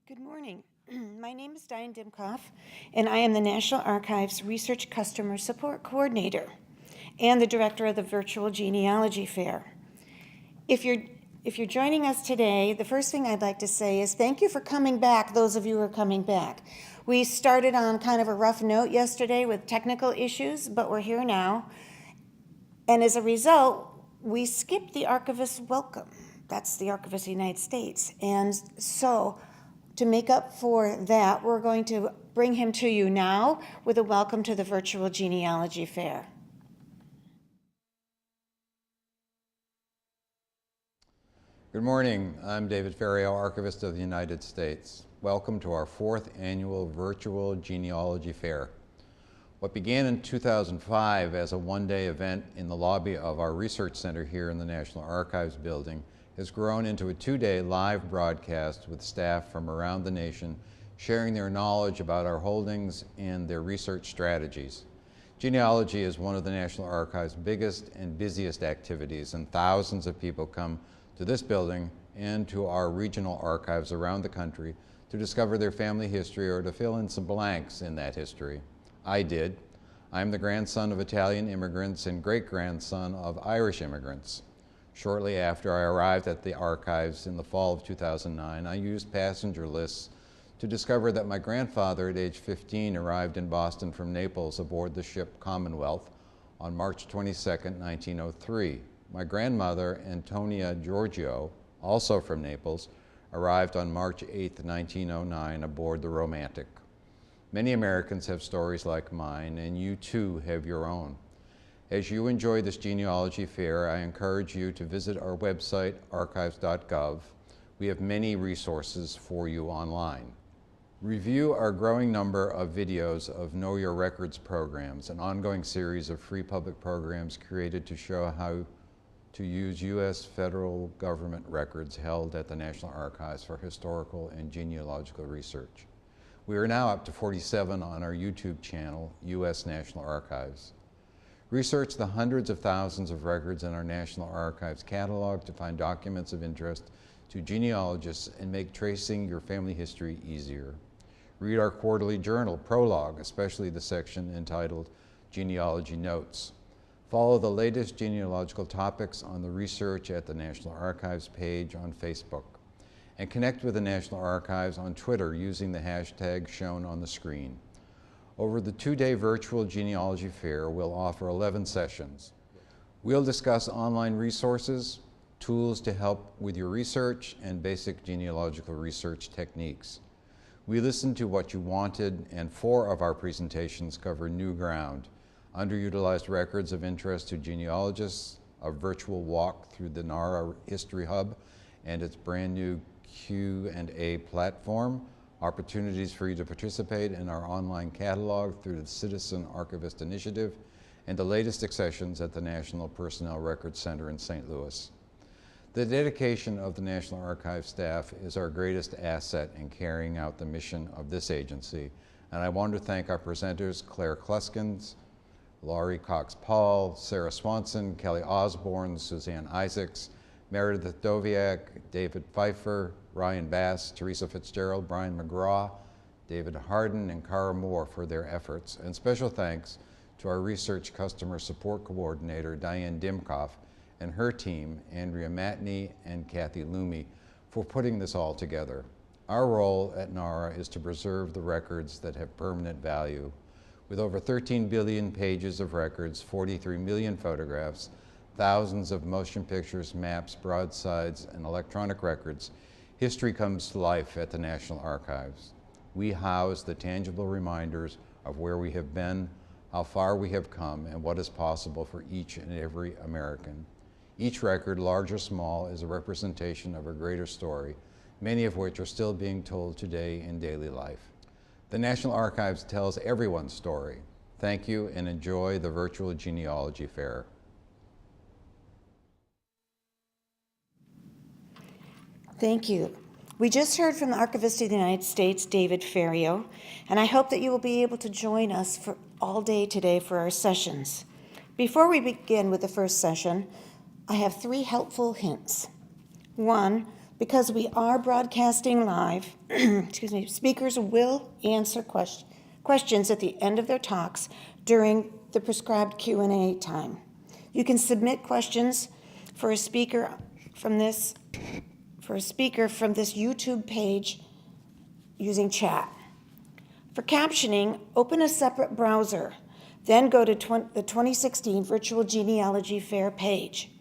Good morning. My name is Diane Dimkoff, and I am the National Archives Research Customer Support Coordinator and the Director of the Virtual Genealogy Fair. If you're joining us today, the first thing I'd like to say is thank you for coming back, those of you who are coming back. We started on kind of a rough note yesterday with technical issues, but we're here now. And as a result, we skipped the Archivist Welcome. That's the Archivist of the United States. And so, to make up for that, we're going to bring him to you now with a welcome to the Virtual Genealogy Fair. Good morning. I'm David Ferriero, Archivist of the United States. Welcome to our 4th annual Virtual Genealogy Fair. What began in 2005 as a one-day event in the lobby of our research center here in the National Archives building has grown into a 2-day live broadcast with staff from around the nation sharing their knowledge about our holdings and their research strategies. Genealogy is one of the National Archives' biggest and busiest activities, and thousands of people come to this building and to our regional archives around the country to discover their family history or to fill in some blanks in that history. I did. I'm the grandson of Italian immigrants and great-grandson of Irish immigrants. Shortly after I arrived at the archives in the fall of 2009, I used passenger lists to discover that my grandfather at age 15 arrived in Boston from Naples aboard the ship Commonwealth on March 22, 1903. My grandmother, Antonia Giorgio, also from Naples, arrived on March 8, 1909 aboard the Romantic. Many Americans have stories like mine, and you too have your own. As you enjoy this genealogy fair, I encourage you to visit our website, archives.gov. We have many resources for you online. Review our growing number of videos of Know Your Records programs, an ongoing series of free public programs created to show how to use U.S. federal government records held at the National Archives for historical and genealogical research. We are now up to 47 on our YouTube channel, U.S. National Archives. Research the hundreds of thousands of records in our National Archives catalog to find documents of interest to genealogists and make tracing your family history easier. Read our quarterly journal, Prologue, especially the section entitled Genealogy Notes. Follow the latest genealogical topics on the Research at the National Archives page on Facebook. And connect with the National Archives on Twitter using the hashtag shown on the screen. Over the 2-day virtual genealogy fair, we'll offer 11 sessions. We'll discuss online resources, tools to help with your research, and basic genealogical research techniques. We listened to what you wanted, and 4 of our presentations cover new ground: underutilized records of interest to genealogists, a virtual walk through the NARA History Hub and its brand new Q&A platform, opportunities for you to participate in our online catalog through the Citizen Archivist Initiative, and the latest accessions at the National Personnel Records Center in St. Louis. The dedication of the National Archives staff is our greatest asset in carrying out the mission of this agency, and I want to thank our presenters, Claire Kluskens, Laurie Cox-Paul, Sarah Swanson, Kelly Osborne, Suzanne Isaacs, Meredith Doviak, David Pfeiffer, Ryan Bass, Teresa Fitzgerald, Brian McGraw, David Harden, and Cara Moore for their efforts. And special thanks to our Research Customer Support Coordinator, Diane Dimkoff, and her team, Andrea Matney and Kathy Loomy, for putting this all together. Our role at NARA is to preserve the records that have permanent value. With over 13 billion pages of records, 43 million photographs, thousands of motion pictures, maps, broadsides, and electronic records, history comes to life at the National Archives. We house the tangible reminders of where we have been, how far we have come, and what is possible for each and every American. Each record, large or small, is a representation of a greater story, many of which are still being told today in daily life. The National Archives tells everyone's story. Thank you and enjoy the Virtual Genealogy Fair. Thank you. We just heard from the Archivist of the United States, David Ferriero, and I hope that you will be able to join us for all day today for our sessions. Before we begin with the first session, I have 3 helpful hints. 1, Because we are broadcasting live, excuse me, speakers will answer questions at the end of their talks during the prescribed Q&A time. You can submit questions for a speaker from this YouTube page using chat. For captioning, open a separate browser, then go to the 2016 Virtual Genealogy Fair page.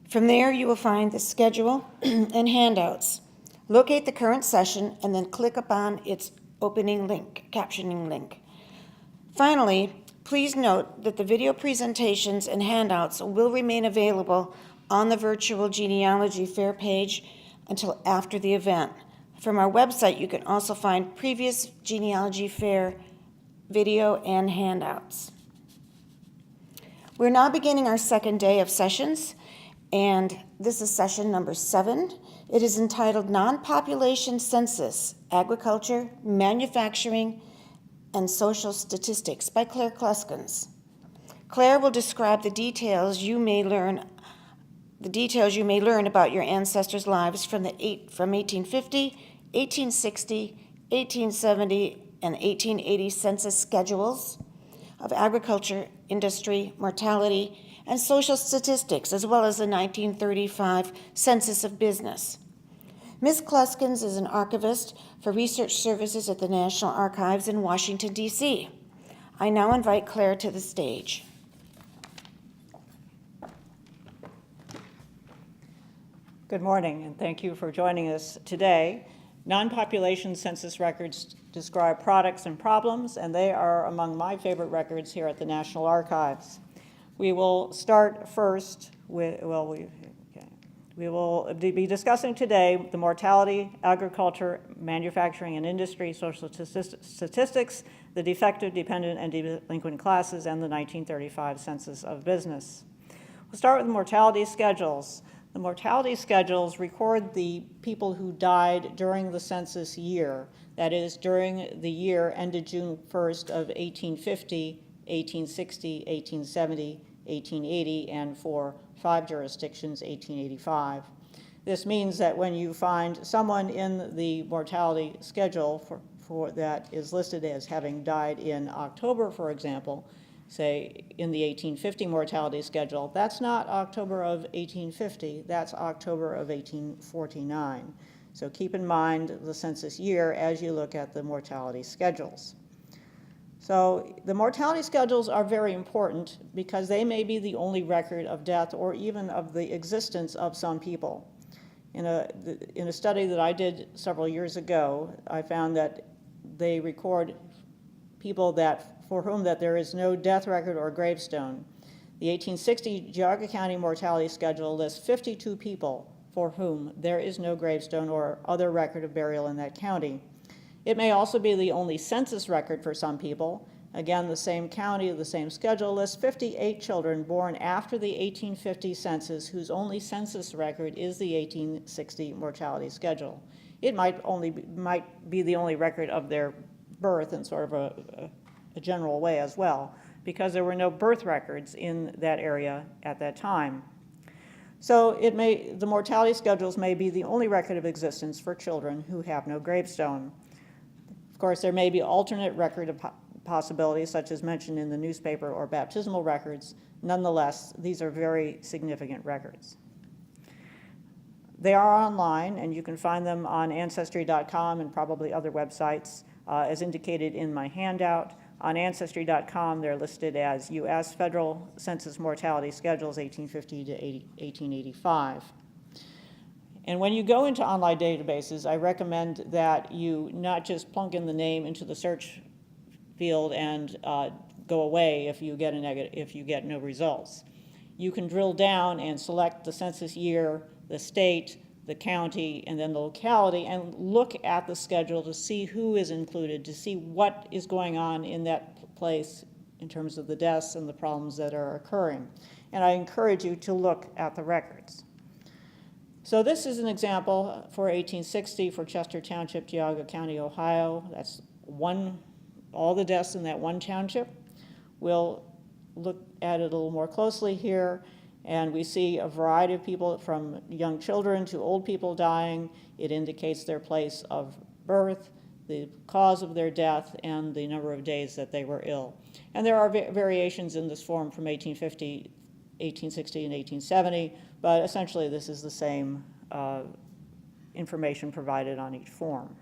From there, you will find the schedule and handouts. Locate the current session and then click upon its opening link, captioning link. Finally, please note that the video presentations and handouts will remain available on the Virtual Genealogy Fair page until after the event. From our website, you can also find previous Genealogy Fair video and handouts. We're now beginning our second day of sessions, and this is session number 7. It is entitled Nonpopulation Census, Agriculture, Manufacturing, and Social Statistics by Claire Kluskens. Claire will describe the details you may learn about your ancestors' lives from 1850, 1860, 1870, and 1880 census schedules of agriculture, industry, mortality, and social statistics, as well as the 1935 Census of Business. Ms. Kluskens is an archivist for research services at the National Archives in Washington, D.C. I now invite Claire to the stage. Good morning, and thank you for joining us today. Non-population census records describe products and problems, and they are among my favorite records here at the National Archives. We will start first with, we will be discussing today the mortality, agriculture, manufacturing and industry, social statistics, the defective, dependent, and delinquent classes, and the 1935 Census of Business. We'll start with the mortality schedules. The mortality schedules record the people who died during the census year, that is, during the year ended June 1st of 1850, 1860, 1870, 1880, and for 5 jurisdictions, 1885. This means that when you find someone in the mortality schedule for that is listed as having died in October, for example, say in the 1850 mortality schedule, that's not October of 1850, that's October of 1849. So keep in mind the census year as you look at the mortality schedules. So the mortality schedules are very important because they may be the only record of death or even of the existence of some people. In a study that I did several years ago, I found that they record people for whom that there is no death record or gravestone. The 1860 Geauga County mortality schedule lists 52 people for whom there is no gravestone or other record of burial in that county. It may also be the only census record for some people. Again, the same county, the same schedule lists 58 children born after the 1850 census whose only census record is the 1860 mortality schedule. It might be the only record of their birth in sort of a general way as well, because there were no birth records in that area at that time. So the mortality schedules may be the only record of existence for children who have no gravestone. Of course, there may be alternate record of possibilities, such as mentioned in the newspaper or baptismal records. Nonetheless, these are very significant records. They are online, and you can find them on Ancestry.com and probably other websites, as indicated in my handout. On Ancestry.com, they're listed as U.S. Federal Census Mortality Schedules 1850 to 1885. And when you go into online databases, I recommend that you not just plunk in the name into the search field and go away if you get no results. You can drill down and select the census year, the state, the county, and then the locality, and look at the schedule to see who is included, to see what is going on in that place in terms of the deaths and the problems that are occurring. And I encourage you to look at the records. So this is an example for 1860 for Chester Township, Geauga County, Ohio. That's all the deaths in that one township. We'll look at it a little more closely here. And we see a variety of people, from young children to old people dying. It indicates their place of birth, the cause of their death, and the number of days that they were ill. And there are variations in this form from 1850, 1860, and 1870, but essentially this is the same information provided on each form.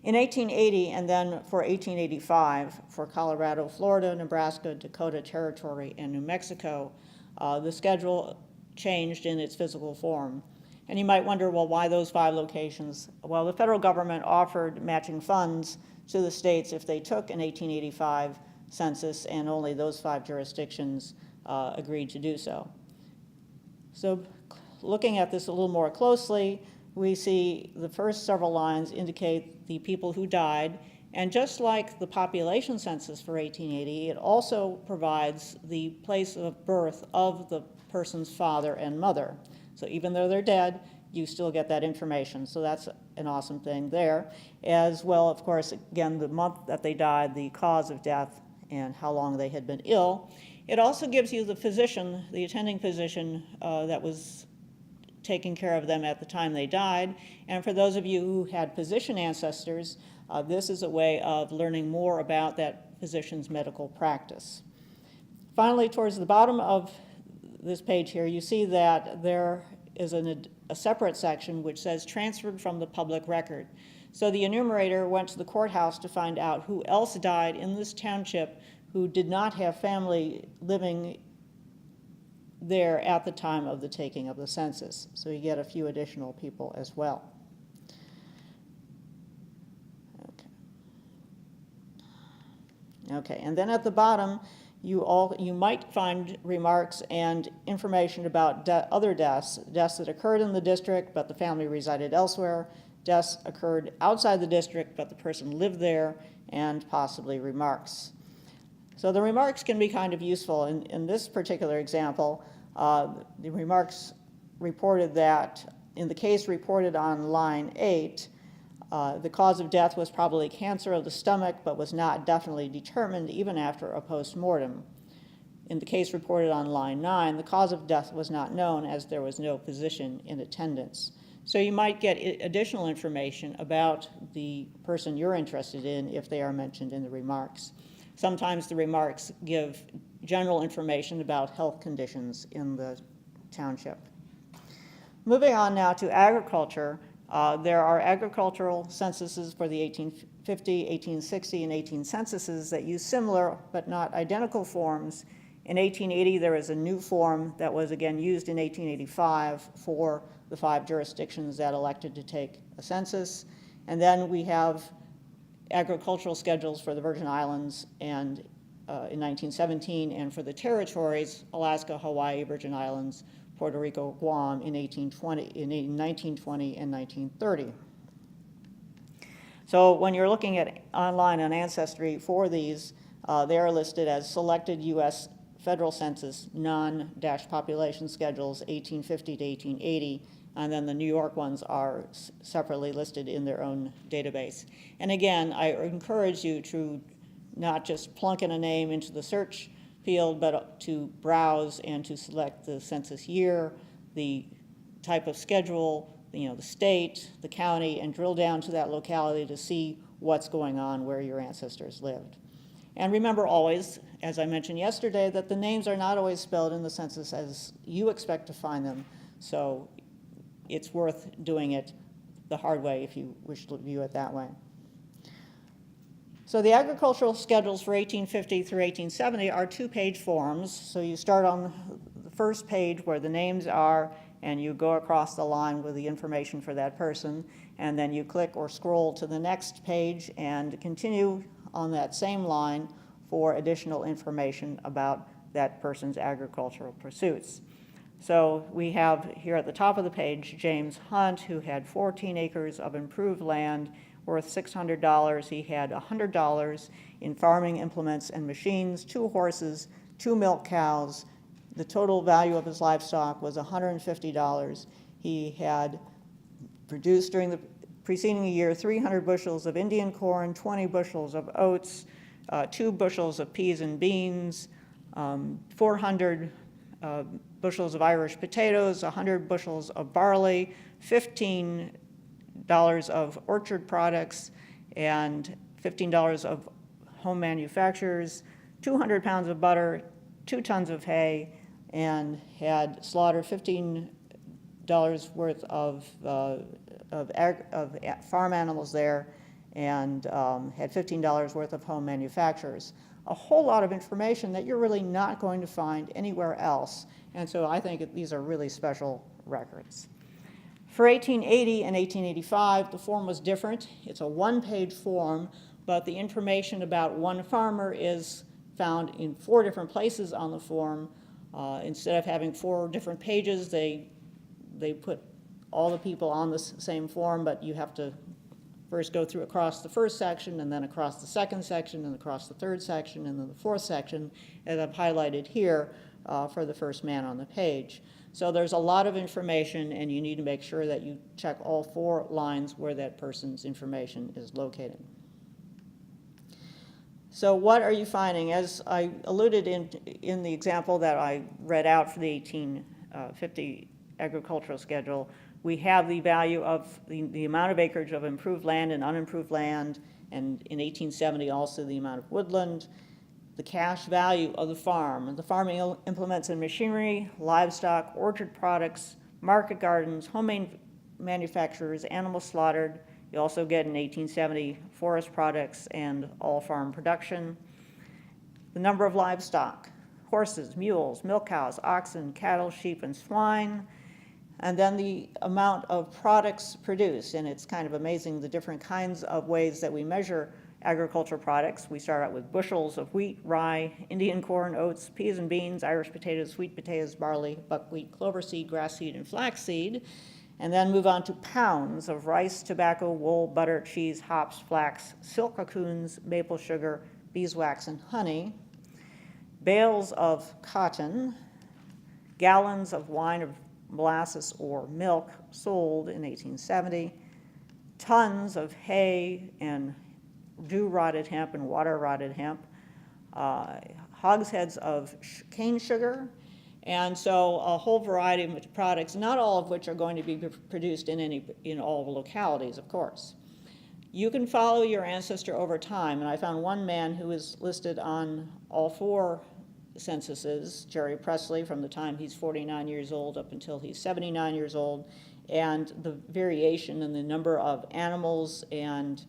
In 1880, and then for 1885, for Colorado, Florida, Nebraska, Dakota Territory, and New Mexico, the schedule changed in its physical form. And you might wonder, well, why those 5 locations? Well, the federal government offered matching funds to the states if they took an 1885 census, and only those 5 jurisdictions agreed to do so. So looking at this a little more closely, we see the first several lines indicate the people who died, and just like the population census for 1880, it also provides the place of birth of the person's father and mother. So even though they're dead, you still get that information. So that's an awesome thing there. As well, of course, again, the month that they died, the cause of death, and how long they had been ill. It also gives you the physician, the attending physician that was taking care of them at the time they died. And for those of you who had physician ancestors, this is a way of learning more about that physician's medical practice. Finally, towards the bottom of this page here, you see that there is a separate section which says transferred from the public record. So the enumerator went to the courthouse to find out who else died in this township who did not have family living there at the time of the taking of the census. So you get a few additional people as well. Okay, and then at the bottom, you might find remarks and information about other deaths that occurred in the district but the family resided elsewhere, deaths occurred outside the district but the person lived there, and possibly remarks. So the remarks can be kind of useful. In this particular example, the remarks reported that in the case reported on line 8, the cause of death was probably cancer of the stomach, but was not definitely determined even after a post-mortem. In the case reported on line 9, the cause of death was not known as there was no physician in attendance. So you might get additional information about the person you're interested in if they are mentioned in the remarks. Sometimes the remarks give general information about health conditions in the township. Moving on now to agriculture, there are agricultural censuses for the 1850, 1860, and 18 censuses that use similar but not identical forms. In 1880, there is a new form that was again used in 1885 for the 5 jurisdictions that elected to take a census. And then we have agricultural schedules for the Virgin Islands and in 1917, and for the territories, Alaska, Hawaii, Virgin Islands, Puerto Rico, Guam in 1920 and 1930. So when you're looking at online on Ancestry for these, they are listed as selected U.S. Federal Census non-population schedules 1850 to 1880, and then the New York ones are separately listed in their own database. And again, I encourage you to not just plunk in a name into the search field, but to browse and to select the census year, the type of schedule, the state, the county, and drill down to that locality to see what's going on where your ancestors lived. And remember always, as I mentioned yesterday, that the names are not always spelled in the census as you expect to find them, so it's worth doing it the hard way if you wish to view it that way. So the agricultural schedules for 1850 through 1870 are 2-page forms. So you start on the first page where the names are, and you go across the line with the information for that person, and then you click or scroll to the next page and continue on that same line for additional information about that person's agricultural pursuits. So we have here at the top of the page James Hunt, who had 14 acres of improved land worth $600. He had $100 in farming implements and machines, 2 horses, 2 milk cows. The total value of his livestock was $150. He had produced during the preceding year 300 bushels of Indian corn, 20 bushels of oats, 2 bushels of peas and beans, 400 bushels of Irish potatoes, 100 bushels of barley, $15 of orchard products, and $15 of home manufacturers, 200 pounds of butter, 2 tons of hay, and had slaughtered $15 worth of farm animals there, and had $15 worth of home manufacturers. A whole lot of information that you're really not going to find anywhere else, and so I think these are really special records. For 1880 and 1885, the form was different. It's a one-page form, but the information about one farmer is found in 4 different places on the form. Instead of having 4 different pages, they put all the people on the same form, but you have to first go through across the first section, and then across the second section, and across the third section, and then the fourth section, as I've highlighted here for the first man on the page. So there's a lot of information, and you need to make sure that you check all 4 lines where that person's information is located. So what are you finding? As I alluded in the example that I read out for the 1850 agricultural schedule, we have the value of the amount of acreage of improved land and unimproved land, and in 1870 also the amount of woodland, the cash value of the farming implements and machinery, livestock, orchard products, market gardens, home manufacturers, animals slaughtered. You also get in 1870 forest products and all farm production. The number of livestock, horses, mules, milk cows, oxen, cattle, sheep, and swine. And then the amount of products produced, and it's kind of amazing the different kinds of ways that we measure agricultural products. We start out with bushels of wheat, rye, Indian corn, oats, peas and beans, Irish potatoes, sweet potatoes, barley, buckwheat, clover seed, grass seed, and flax seed, and then move on to pounds of rice, tobacco, wool, butter, cheese, hops, flax, silk cocoons, maple sugar, beeswax, and honey, bales of cotton, gallons of wine of molasses or milk sold in 1870, tons of hay and dew-rotted hemp and water-rotted hemp, hogsheads of cane sugar, and so a whole variety of products, not all of which are going to be produced in all the localities, of course. You can follow your ancestor over time, and I found one man who is listed on all 4 censuses, Jerry Presley, from the time he's 49 years old up until he's 79 years old, and the variation in the number of animals and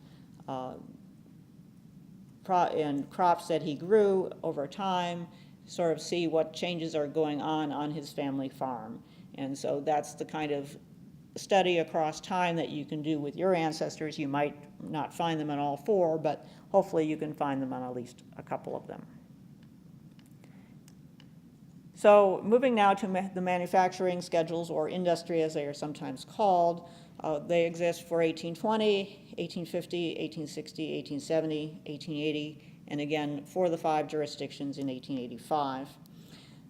crops that he grew over time, sort of see what changes are going on his family farm. And so that's the kind of study across time that you can do with your ancestors. You might not find them on all 4, but hopefully you can find them on at least a couple of them. So moving now to the manufacturing schedules, or industry as they are sometimes called. They exist for 1820, 1850, 1860, 1870, 1880, and again for the 5 jurisdictions in 1885.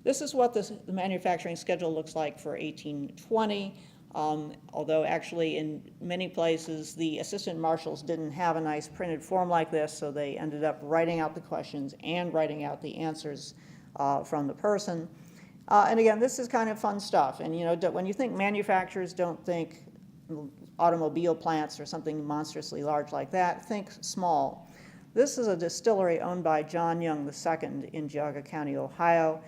This is what the manufacturing schedule looks like for 1820, although actually in many places the assistant marshals didn't have a nice printed form like this, so they ended up writing out the questions and writing out the answers from the person. And again, this is kind of fun stuff. And you know, when you think manufacturers, don't think automobile plants or something monstrously large like that. Think small. This is a distillery owned by John Young II in Geauga County, Ohio.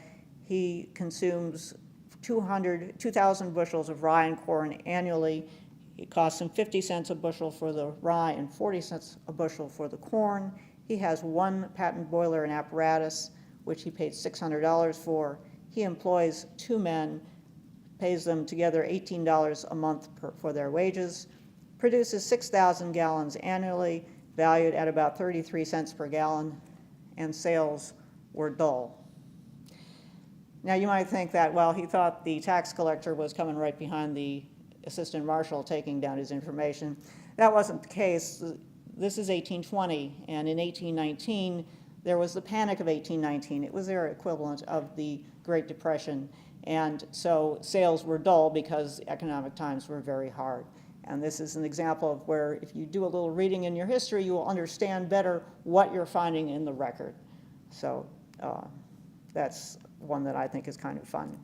He consumes 2,000 bushels of rye and corn annually. It costs him 50 cents a bushel for the rye and 40 cents a bushel for the corn. He has 1 patent boiler and apparatus, which he paid $600 for. He employs 2 men, pays them together $18 a month for their wages, produces 6,000 gallons annually, valued at about 33 cents per gallon, and sales were dull. Now you might think that, well, he thought the tax collector was coming right behind the assistant marshal taking down his information. That wasn't the case. This is 1820, and in 1819, there was the Panic of 1819. It was their equivalent of the Great Depression, and so sales were dull because economic times were very hard. And this is an example of where if you do a little reading in your history, you will understand better what you're finding in the record. So that's one that I think is kind of fun.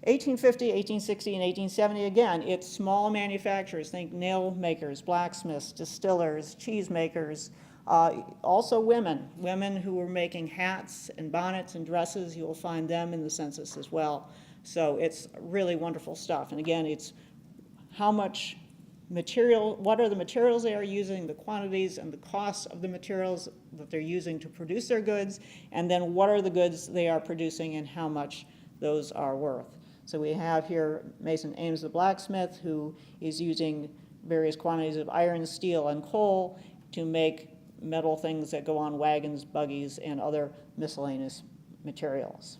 1850, 1860, and 1870, again, it's small manufacturers. Think nail makers, blacksmiths, distillers, cheese makers, also women who were making hats and bonnets and dresses. You will find them in the census as well. So it's really wonderful stuff. And again, it's how much material, what are the materials they are using, the quantities and the costs of the materials that they're using to produce their goods, and then what are the goods they are producing and how much those are worth. So we have here Mason Ames the blacksmith, who is using various quantities of iron, steel, and coal to make metal things that go on wagons, buggies, and other miscellaneous materials.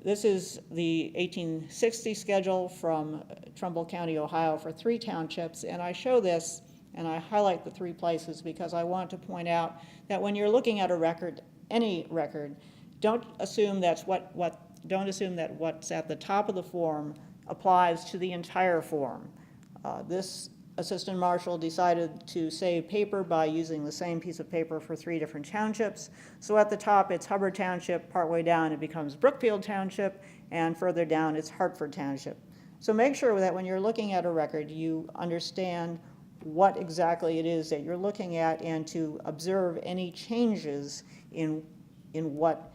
This is the 1860 schedule from Trumbull County, Ohio for 3 townships, and I show this and I highlight the 3 places because I want to point out that when you're looking at a record, any record, don't assume that what's at the top of the form applies to the entire form. This assistant marshal decided to save paper by using the same piece of paper for 3 different townships. So at the top it's Hubbard Township, partway down it becomes Brookfield Township, and further down it's Hartford Township. So make sure that when you're looking at a record you understand what exactly it is that you're looking at and to observe any changes in what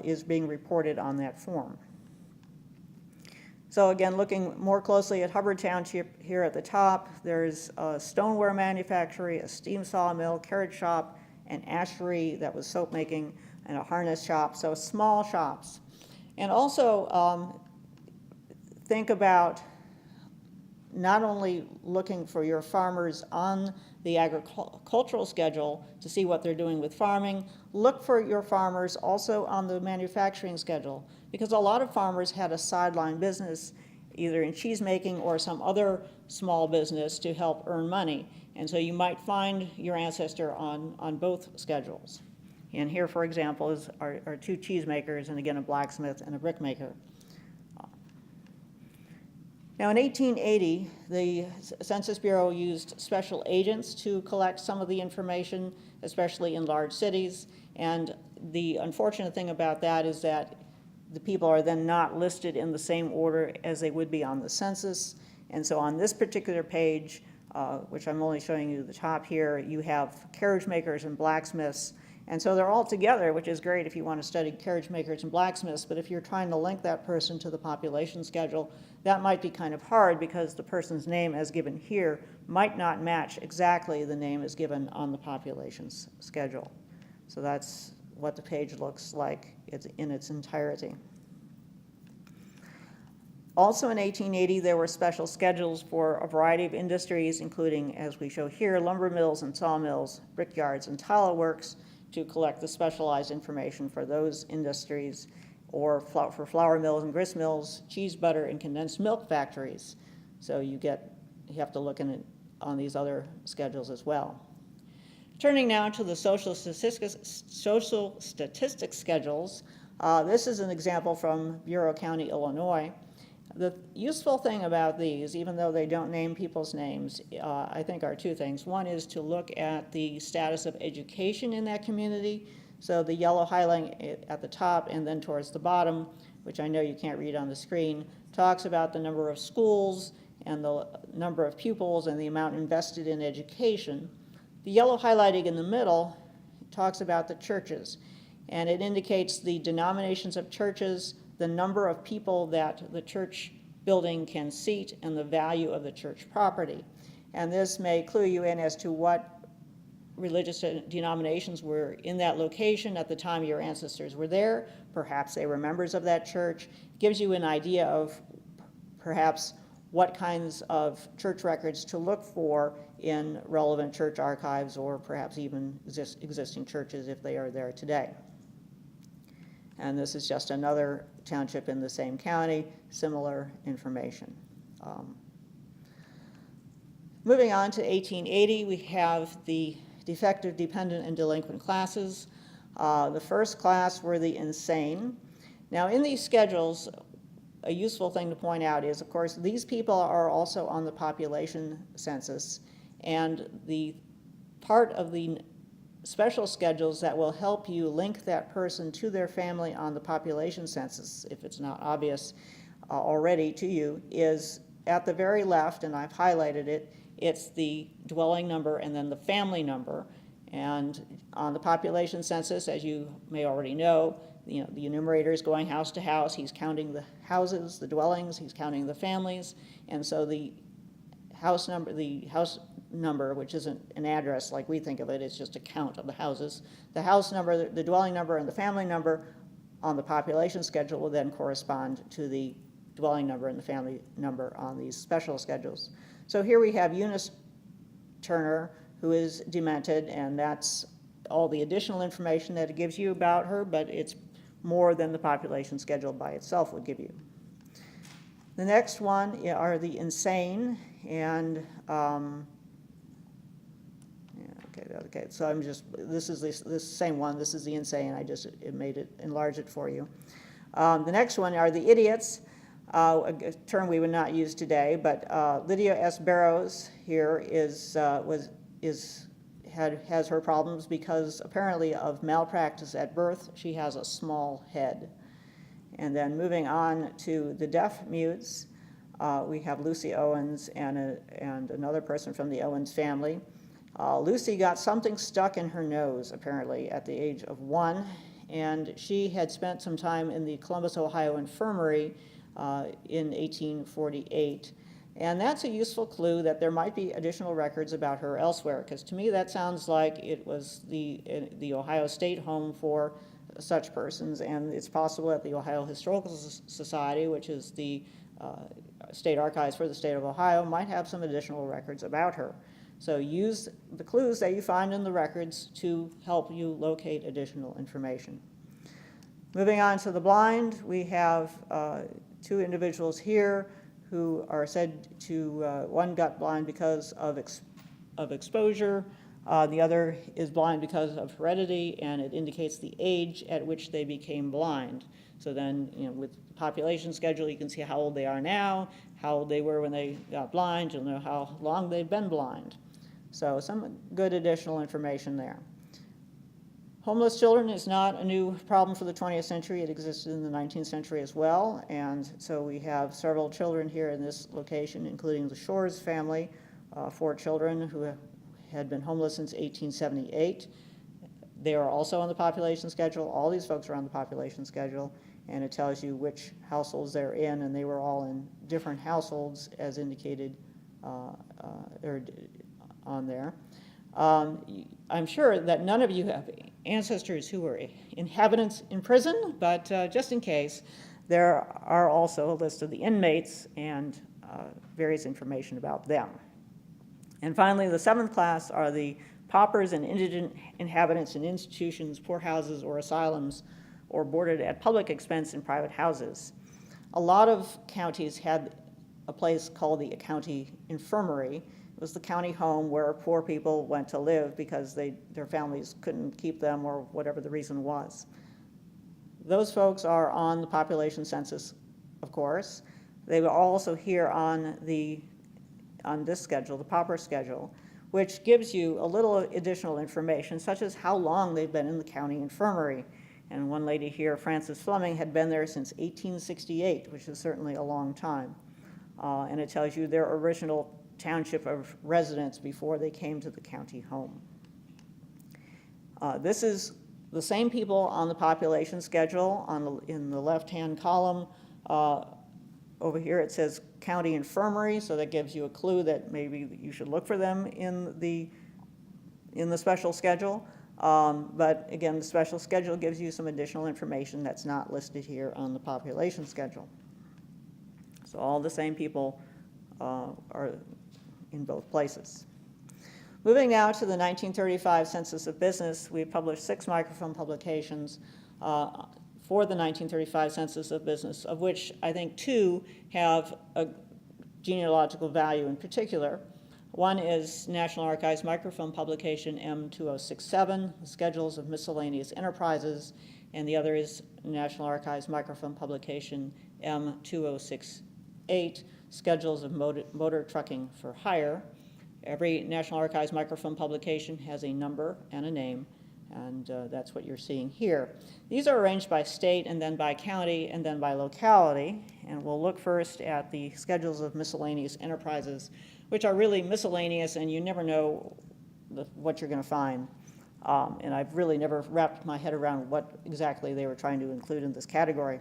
is being reported on that form. So again, looking more closely at Hubbard Township here at the top, there's a stoneware manufactory, a steam sawmill, carrot shop, an ashery that was soap making, and a harness shop, so small shops. And also think about not only looking for your farmers on the agricultural schedule to see what they're doing with farming, look for your farmers also on the manufacturing schedule, because a lot of farmers had a sideline business either in cheese making or some other small business to help earn money. And so you might find your ancestor on both schedules. And here, for example, are 2 cheese makers, and again a blacksmith and a brickmaker. Now in 1880, the Census Bureau used special agents to collect some of the information, especially in large cities. And the unfortunate thing about that is that the people are then not listed in the same order as they would be on the census. And so on this particular page, which I'm only showing you the top here, you have carriage makers and blacksmiths. And so they're all together, which is great if you want to study carriage makers and blacksmiths, but if you're trying to link that person to the population schedule, that might be kind of hard because the person's name as given here might not match exactly the name as given on the population schedule. So that's what the page looks like in its entirety. Also in 1880, there were special schedules for a variety of industries, including, as we show here, lumber mills and sawmills, brickyards and tile works, to collect the specialized information for those industries, or for flour mills and grist mills, cheese, butter, and condensed milk factories. So you have to look on these other schedules as well. Turning now to the social statistics schedules, this is an example from Bureau County, Illinois. The useful thing about these, even though they don't name people's names, I think are 2 things. One is to look at the status of education in that community. So the yellow highlighting at the top and then towards the bottom, which I know you can't read on the screen, talks about the number of schools and the number of pupils and the amount invested in education. The yellow highlighting in the middle talks about the churches, and it indicates the denominations of churches, the number of people that the church building can seat, and the value of the church property. And this may clue you in as to what religious denominations were in that location at the time your ancestors were there. Perhaps they were members of that church. It gives you an idea of perhaps what kinds of church records to look for in relevant church archives, or perhaps even existing churches if they are there today. And this is just another township in the same county, similar information. Moving on to 1880, we have the defective, dependent, and delinquent classes. The first class were the insane. Now in these schedules, a useful thing to point out is, of course, these people are also on the population census, and the part of the special schedules that will help you link that person to their family on the population census, if it's not obvious already to you, is at the very left, and I've highlighted it. It's the dwelling number and then the family number. And on the population census, as you may already know, the enumerator is going house to house. He's counting the houses, the dwellings, he's counting the families. And so the house number, which isn't an address like we think of it, it's just a count of the houses. The house number, the dwelling number, and the family number on the population schedule will then correspond to the dwelling number and the family number on these special schedules. So here we have Eunice Turner, who is demented, and that's all the additional information that it gives you about her, but it's more than the population schedule by itself would give you. The next one are the insane, and okay, so I'm just, this is this same one, this is the insane, enlarge it for you. The next one are the idiots, a term we would not use today, but Lydia S. Barrows here has her problems because apparently of malpractice at birth. She has a small head. And then moving on to the deaf mutes, we have Lucy Owens and another person from the Owens family. Lucy got something stuck in her nose, apparently, at the age of 1, and she had spent some time in the Columbus, Ohio infirmary in 1848. And that's a useful clue that there might be additional records about her elsewhere, because to me that sounds like it was the Ohio State home for such persons, and it's possible that the Ohio Historical Society, which is the state archives for the state of Ohio, might have some additional records about her. So use the clues that you find in the records to help you locate additional information. Moving on to the blind, we have 2 individuals here who are said to, one got blind because of exposure, the other is blind because of heredity, and it indicates the age at which they became blind. So then, with the population schedule, you can see how old they are now, how old they were when they got blind, you'll know how long they've been blind. So some good additional information there. Homeless children is not a new problem for the 20th century. It existed in the 19th century as well, and so we have several children here in this location, including the Shores family, 4 children who had been homeless since 1878. They are also on the population schedule. All these folks are on the population schedule, and it tells you which households they're in, and they were all in different households as indicated on there. I'm sure that none of you have ancestors who were inhabitants in prison, but just in case, there are also a list of the inmates and various information about them. And finally, the 7th class are the paupers and indigent inhabitants in institutions, poorhouses, or asylums, or boarded at public expense in private houses. A lot of counties had a place called the county infirmary. It was the county home where poor people went to live because their families couldn't keep them or whatever the reason was. Those folks are on the population census, of course. They were also here on this schedule, the pauper schedule, which gives you a little additional information, such as how long they've been in the county infirmary. And one lady here, Frances Fleming, had been there since 1868, which is certainly a long time. And it tells you their original township of residence before they came to the county home. This is the same people on the population schedule. In the left-hand column over here it says county infirmary, so that gives you a clue that maybe you should look for them in the special schedule. But again, the special schedule gives you some additional information that's not listed here on the population schedule. So all the same people are in both places. Moving now to the 1935 Census of Business, we published 6 microfilm publications for the 1935 Census of Business, of which I think 2 have a genealogical value in particular. One is National Archives microfilm publication M2067, the Schedules of Miscellaneous Enterprises, and the other is National Archives microfilm publication M2068, Schedules of Motor Trucking for Hire. Every National Archives microfilm publication has a number and a name, And that's what you're seeing here. These are arranged by state and then by county and then by locality. And we'll look first at the schedules of miscellaneous enterprises, which are really miscellaneous and you never know what you're going to find. And I've really never wrapped my head around what exactly they were trying to include in this category.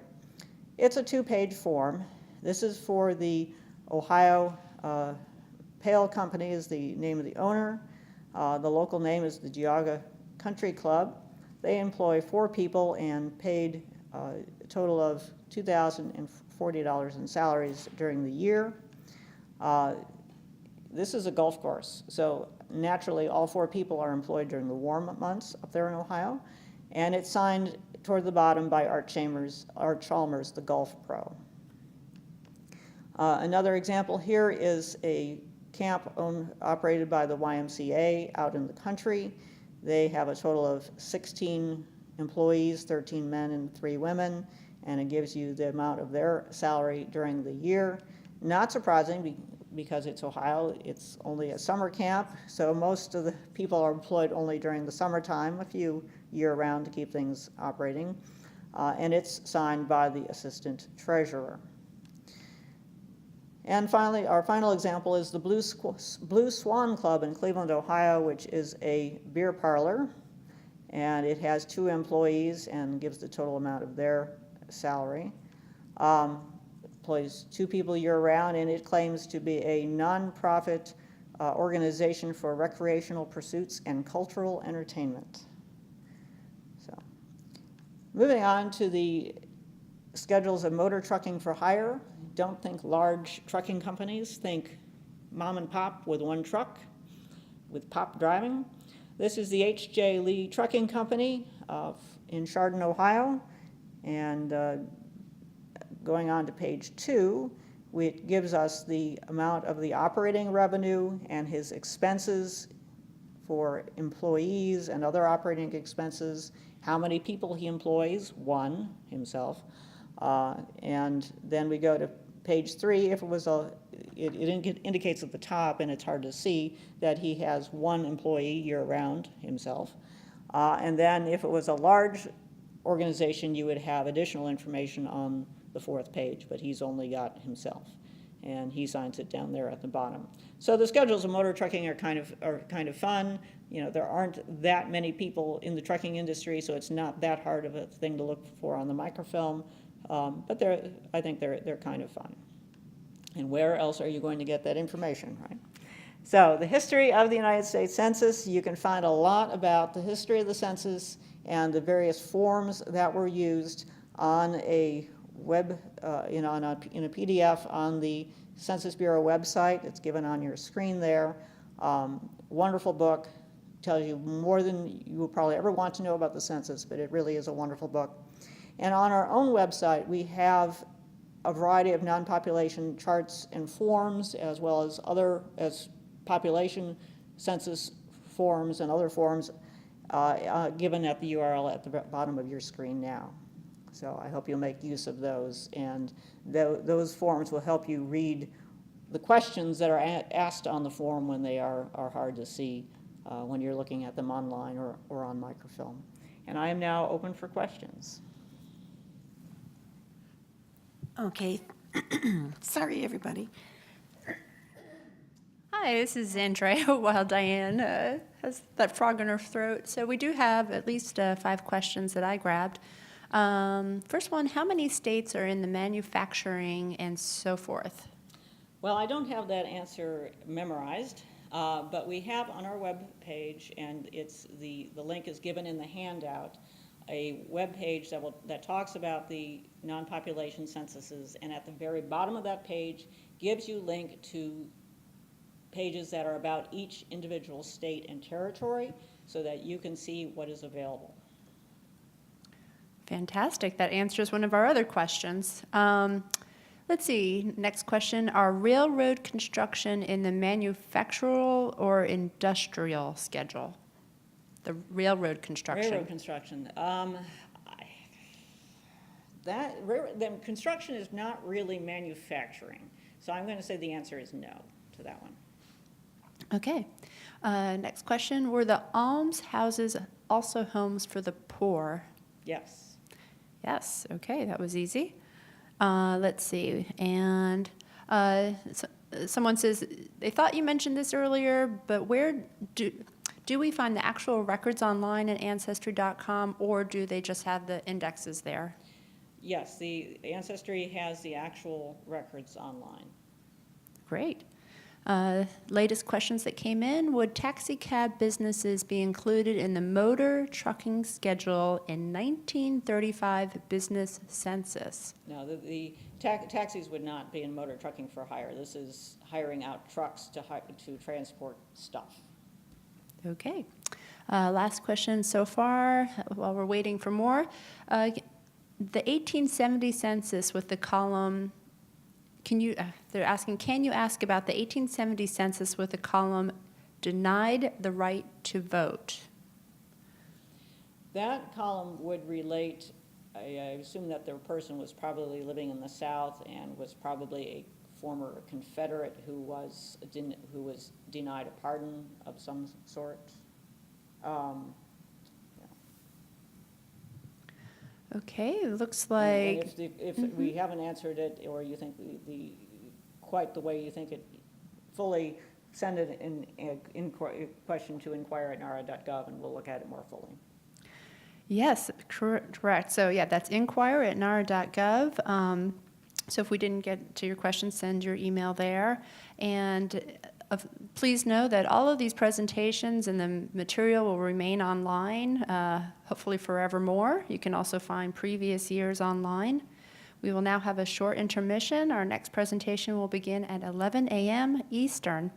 It's a 2-page form. This is for the Ohio Pail Company is the name of the owner. The local name is the Geauga Country Club. They employ 4 people and paid a total of $2,040 in salaries during the year. This is a golf course, so naturally all 4 people are employed during the warm months up there in Ohio, and it's signed toward the bottom by Art Chalmers, the golf pro. Another example here is a camp operated by the YMCA out in the country. They have a total of 16 employees, 13 men and 3 women, and it gives you the amount of their salary during the year. Not surprising, because it's Ohio, it's only a summer camp, so most of the people are employed only during the summertime, a few year-round to keep things operating, and it's signed by the assistant treasurer. And finally, our final example is the Blue Swan Club in Cleveland, Ohio, which is a beer parlor, and it has 2 employees and gives the total amount of their salary. Employs 2 people year-round, and it claims to be a nonprofit organization for recreational pursuits and cultural entertainment. So, moving on to the schedules of motor trucking for hire. Don't think large trucking companies, think mom and pop with 1 truck, with pop driving. This is the H.J. Lee Trucking Company in Chardon, Ohio, and going on to page 2, it gives us the amount of the operating revenue and his expenses for employees and other operating expenses, how many people he employs, 1 himself, and then we go to page 3. If it was it indicates at the top, and it's hard to see, that he has 1 employee year-round himself, and then if it was a large organization, you would have additional information on the 4th page, but he's only got himself, and he signs it down there at the bottom. So the schedules of motor trucking are kind of fun. You know, there aren't that many people in the trucking industry, so it's not that hard of a thing to look for on the microfilm, but I think they're kind of fun. And where else are you going to get that information, right? So the history of the United States Census, you can find a lot about the history of the census and the various forms that were used on a web, in a PDF on the Census Bureau website. It's given on your screen there. Wonderful book, tells you more than you will probably ever want to know about the census, but it really is a wonderful book. And on our own website, we have a variety of non-population charts and forms, as well as population census forms and other forms given at the URL at the bottom of your screen now. So I hope you'll make use of those, and those forms will help you read the questions that are asked on the form when they are hard to see when you're looking at them online or on microfilm. And I am now open for questions. Okay. Sorry, everybody. Hi, this is Andrea while Diane has that frog in her throat. So we do have at least 5 questions that I grabbed. First one, how many states are in the manufacturing and so forth? Well, I don't have that answer memorized, but we have on our web page, and it's the link is given in the handout, a web page that talks about the non-population censuses, and at the very bottom of that page gives you link to pages that are about each individual state and territory so that you can see what is available. Fantastic. That answers one of our other questions. Let's see. Next question. Are railroad construction in the manufactural or industrial schedule? The railroad construction. Railroad construction. The construction is not really manufacturing. So I'm going to say the answer is no to that one. Okay. Next question. Were the almshouses also homes for the poor? Yes. Yes, okay, that was easy. Let's see, and someone says, they thought you mentioned this earlier, but where do we find the actual records online at Ancestry.com, or do they just have the indexes there? Yes, the Ancestry has the actual records online. Great. Latest questions that came in, would taxi cab businesses be included in the motor trucking schedule in 1935 business census? No, the taxis would not be in motor trucking for hire. This is hiring out trucks to transport stuff. Okay. Last question so far, while we're waiting for more. The 1870 census with the column, they're asking, can you ask about the 1870 census with the column denied the right to vote? That column would relate, I assume that the person was probably living in the South and was probably a former Confederate who was denied a pardon of some sort. Okay, it looks And like, if we haven't answered it, or you think quite the way you think it fully, send it in question to inquire@nara.gov, and we'll look at it more fully. yes, correct. So yeah, that's inquire@nara.gov. So if we didn't get to your question, send your email there. And please know that all of these presentations and the material will remain online, hopefully forevermore. You can also find previous years online. We will now have a short intermission. Our next presentation will begin at 11 a.m. Eastern.